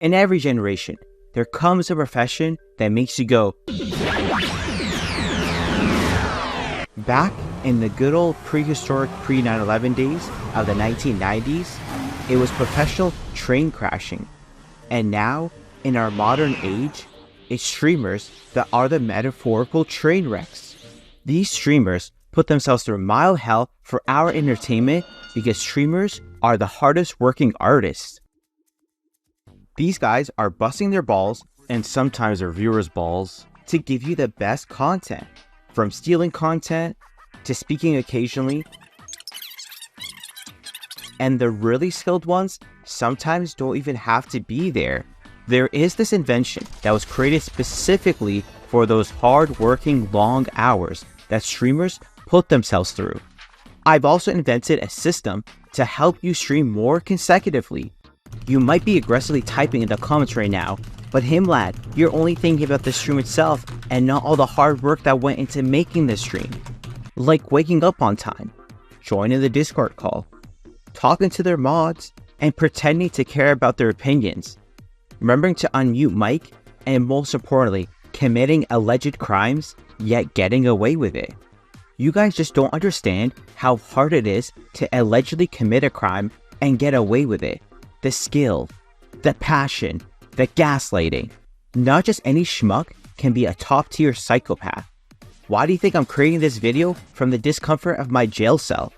In every generation, there comes a profession that makes you go. Back in the good old prehistoric pre-9/11 days of the 1990s, it was professional train crashing. And now, in our modern age, it's streamers that are the metaphorical train wrecks. These streamers put themselves through mile hell for our entertainment because streamers are the hardest working artists. These guys are busting their balls, and sometimes their viewers' balls, to give you the best content. From stealing content, to speaking occasionally. And the really skilled ones sometimes don't even have to be there. There is this invention that was created specifically for those hard-working long hours that streamers put themselves through. I've also invented a system to help you stream more consecutively. You might be aggressively typing in the comments right now, but lad, you're only thinking about the stream itself and not all the hard work that went into making the stream. Like waking up on time, joining the Discord call, talking to their mods, and pretending to care about their opinions. Remembering to unmute mic, and most importantly, committing alleged crimes, yet getting away with it. You guys just don't understand how hard it is to allegedly commit a crime and get away with it. The skill, the passion, the gaslighting. Not just any schmuck can be a top-tier psychopath. Why do you think I'm creating this video from the discomfort of my jail cell?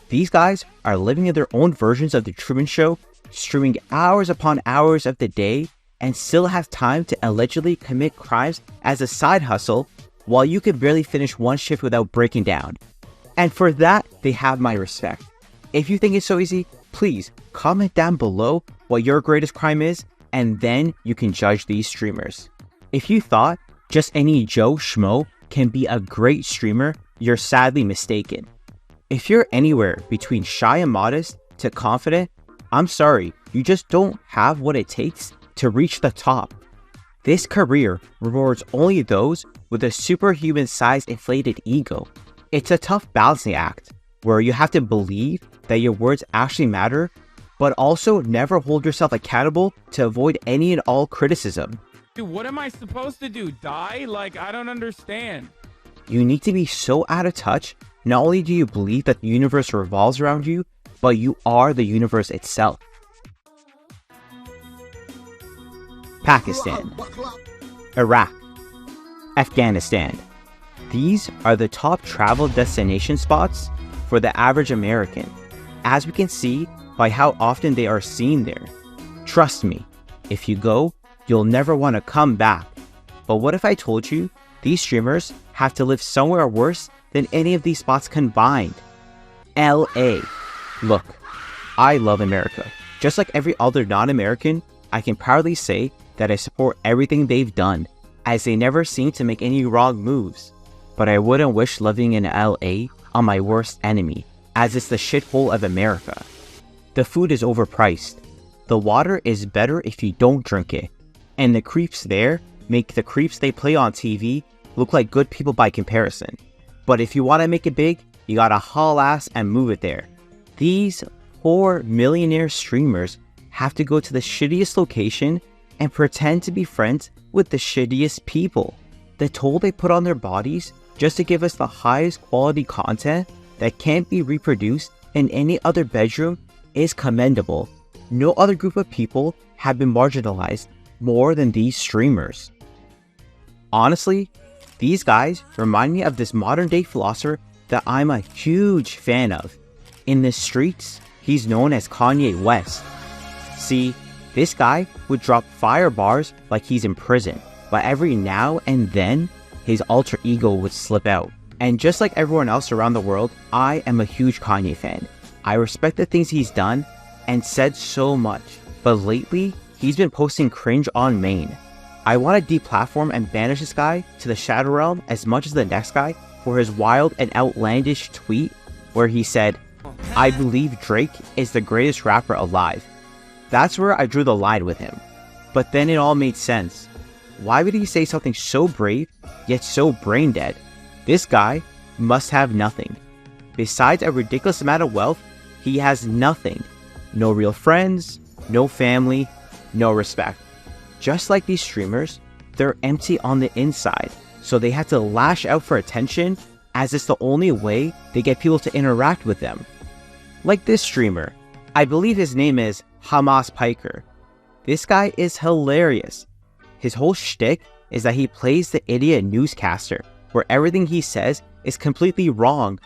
These guys are living in their own versions of the Truman Show, streaming hours upon hours of the day, and still have time to allegedly commit crimes as a side hustle, while you can barely finish one shift without breaking down. And for that, they have my respect. If you think it's so easy, please comment down below what your greatest crime is, and then you can judge these streamers. If you thought just any Joe Schmo can be a great streamer, you're sadly mistaken. If you're anywhere between shy and modest to confident, I'm sorry, you just don't have what it takes to reach the top. This career rewards only those with a superhuman-sized inflated ego. It's a tough balancing act, where you have to believe that your words actually matter, but also never hold yourself accountable to avoid any and all criticism. Dude, what am I supposed to do? Die? Like, I don't understand. You need to be so out of touch. Not only do you believe that the universe revolves around you, but you are the universe itself. Pakistan, Iraq, Afghanistan. These are the top travel destination spots for the average American, as we can see by how often they are seen there. Trust me, if you go, you'll never want to come back. But what if I told you these streamers have to live somewhere worse than any of these spots combined? LA. Look, I love America. Just like every other non-American, I can proudly say that I support everything they've done, as they never seem to make any wrong moves. But I wouldn't wish living in LA on my worst enemy, as it's the shithole of America. The food is overpriced. The water is better if you don't drink it. And the creeps there make the creeps they play on TV look like good people by comparison. But if you want to make it big, you gotta haul ass and move it there. These poor millionaire streamers have to go to the shittiest location and pretend to be friends with the shittiest people. The toll they put on their bodies just to give us the highest quality content that can't be reproduced in any other bedroom is commendable. No other group of people have been marginalized more than these streamers. Honestly, these guys remind me of this modern day philosopher that I'm a huge fan of. In the streets, he's known as Kanye West. See, this guy would drop fire bars like he's in prison, but every now and then, his alter ego would slip out. And just like everyone else around the world, I am a huge Kanye fan. I respect the things he's done and said so much, but lately, he's been posting cringe on main. I want to deplatform and banish this guy to the Shadow Realm as much as the next guy for his wild and outlandish tweet where he said, "I believe Drake is the greatest rapper alive." That's where I drew the line with him. But then it all made sense. Why would he say something so brave, yet so brain dead? This guy must have nothing. Besides a ridiculous amount of wealth, he has nothing. No real friends, no family, no respect. Just like these streamers, they're empty on the inside, so they have to lash out for attention as it's the only way they get people to interact with them. Like this streamer, I believe his name is Hamas Piker. This guy is hilarious. His whole shtick is that he plays the idiot newscaster, where everything he says is completely wrong.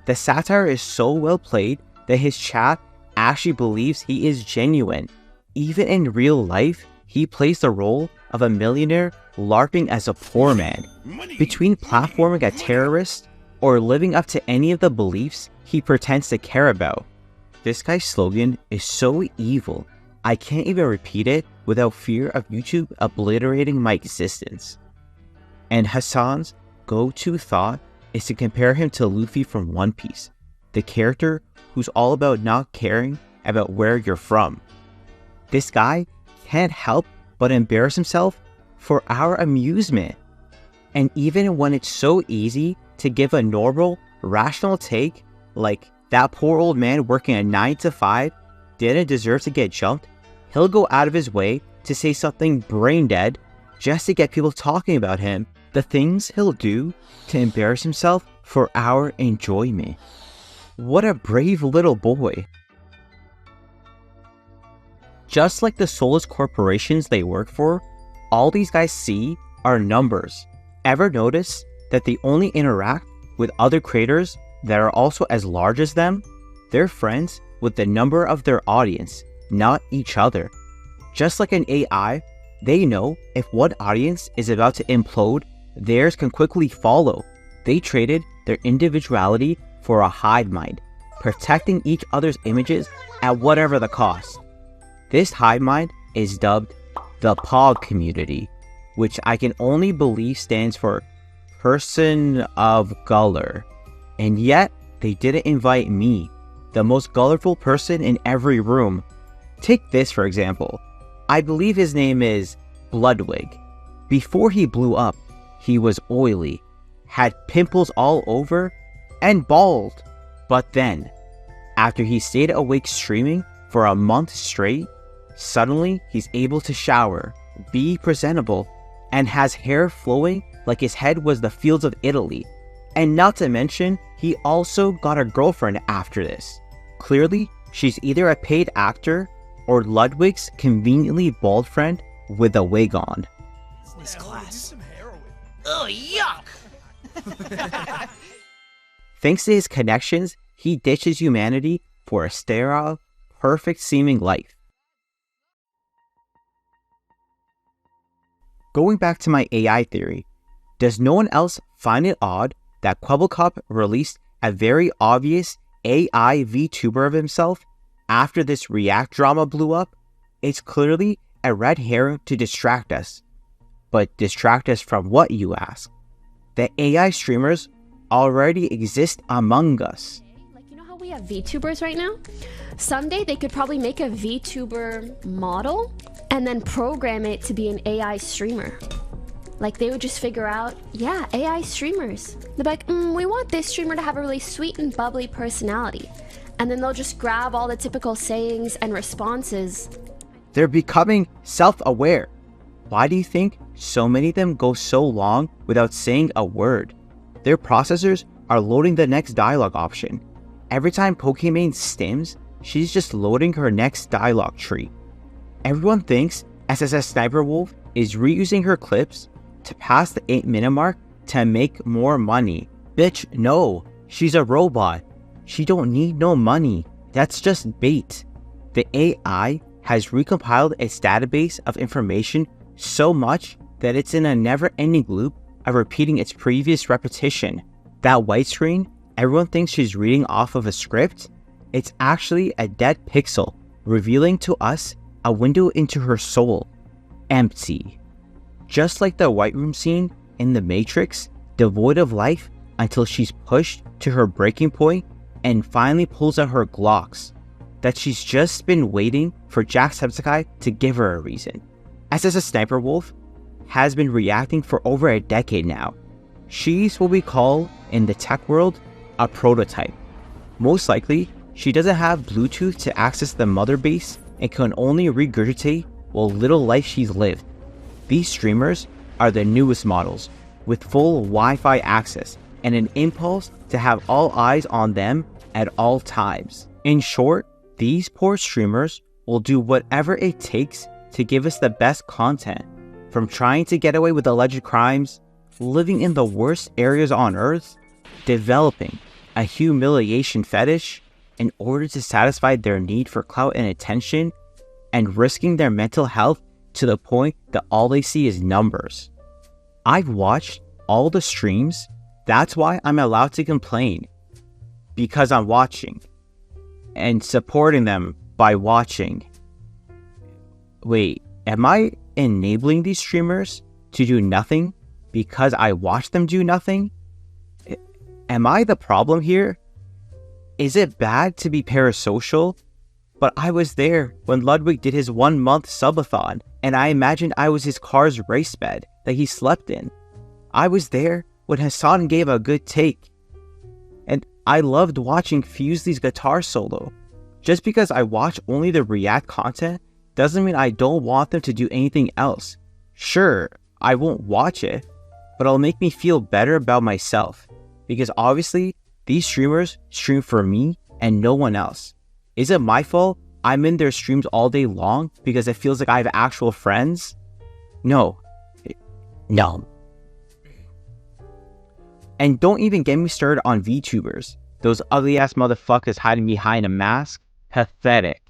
The satire is so well played that his chat actually believes he is genuine. Even in real life, he plays the role of a millionaire LARPing as a poor man. Between platforming a terrorist or living up to any of the beliefs he pretends to care about. This guy's slogan is so evil, I can't even repeat it without fear of YouTube obliterating my existence. And Hassan's go-to thought is to compare him to Luffy from One Piece, the character who's all about not caring about where you're from. This guy can't help but embarrass himself for our amusement. And even when it's so easy to give a normal, rational take, like that poor old man working a 9 to 5 didn't deserve to get jumped, he'll go out of his way to say something brain dead just to get people talking about him. The things he'll do to embarrass himself for our enjoyment. What a brave little boy. Just like the soulless corporations they work for, all these guys see are numbers. Ever notice that they only interact with other creators that are also as large as them? They're friends with the number of their audience, not each other. Just like an AI, they know if one audience is about to implode, theirs can quickly follow. They traded their individuality for a hive mind, protecting each other's images at whatever the cost. This hive mind is dubbed the POG community, which I can only believe stands for Person of Color. And yet, they didn't invite me, the most colorful person in every room. Take this for example. I believe his name is Ludwig. Before he blew up, he was oily, had pimples all over, and bald. But then, after he stayed awake streaming for a month straight, suddenly he's able to shower, be presentable, and has hair flowing like his head was the fields of Italy. And not to mention, he also got a girlfriend after this. Clearly, she's either a paid actor or Ludwig's conveniently bald friend with a wig on. Business class. Ugh, yuck! Thanks to his connections, he ditches humanity for a sterile, perfect-seeming life. Going back to my AI theory, does no one else find it odd that Kwebbelkop released a very obvious AI VTuber of himself after this React drama blew up? It's clearly a red herring to distract us. But distract us from what, you ask? The AI streamers already exist among us. Like, you know how we have VTubers right now? Someday they could probably make a VTuber model and then program it to be an AI streamer. Like, they would just figure out, yeah, AI streamers. They're like, we want this streamer to have a really sweet and bubbly personality. And then they'll just grab all the typical sayings and responses. They're becoming self-aware. Why do you think so many of them go so long without saying a word? Their processors are loading the next dialogue option. Every time Pokimane stims, she's just loading her next dialogue tree. Everyone thinks SSS Sniper Wolf is reusing her clips to pass the 8-minute mark to make more money. Bitch, no. She's a robot. She don't need no money. That's just bait. The AI has recompiled its database of information so much that it's in a never-ending loop of repeating its previous repetition. That white screen, everyone thinks she's reading off of a script. It's actually a dead pixel, revealing to us a window into her soul. Empty. Just like the White Room scene in The Matrix, devoid of life until she's pushed to her breaking point and finally pulls out her Glocks. That she's just been waiting for Jacksepticeye to give her a reason. SSS Sniper Wolf has been reacting for over a decade now. She's what we call, in the tech world, a prototype. Most likely, she doesn't have Bluetooth to access the mother base and can only regurgitate what little life she's lived. These streamers are the newest models, with full Wi-Fi access and an impulse to have all eyes on them at all times. In short, these poor streamers will do whatever it takes to give us the best content, from trying to get away with alleged crimes, living in the worst areas on earth, developing a humiliation fetish in order to satisfy their need for clout and attention, and risking their mental health to the point that all they see is numbers. I've watched all the streams, that's why I'm allowed to complain. Because I'm watching. And supporting them by watching. Wait, am I enabling these streamers to do nothing because I watch them do nothing? Am I the problem here? Is it bad to be parasocial? But I was there when Ludwig did his 1 month subathon, and I imagined I was his car's race bed that he slept in. I was there when Hassan gave a good take. And I loved watching Fusely's guitar solo. Just because I watch only the React content doesn't mean I don't want them to do anything else. Sure, I won't watch it, but it'll make me feel better about myself. Because obviously, these streamers stream for me and no one else. Is it my fault I'm in their streams all day long because it feels like I have actual friends? No. No. And don't even get me started on VTubers. Those ugly ass motherfuckers hiding behind a mask. Pathetic.